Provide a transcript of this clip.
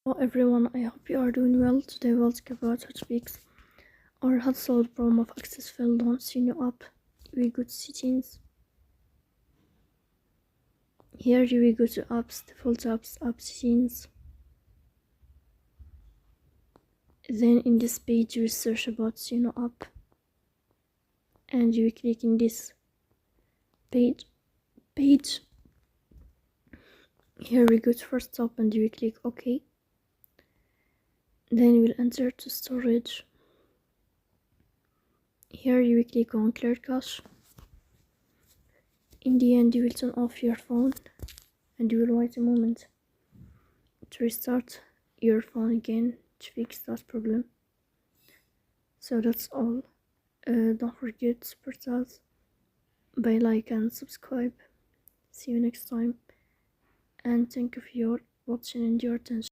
Hello everyone, I hope you are doing well. Today we'll talk about how to fix or how to solve the problem of access failed on Suno app. We go to settings. Here we go to apps, default apps, app settings. Then in this page you search about Suno app and you click in this page. Here we go to first stop and you click OK. Then we'll enter to storage. Here you will click on clear cache. In the end you will turn off your phone and you will wait a moment to restart your phone again to fix that problem. So that's all. Don't forget to support us by like and subscribe. See you next time, and thank you for your watching and your attention.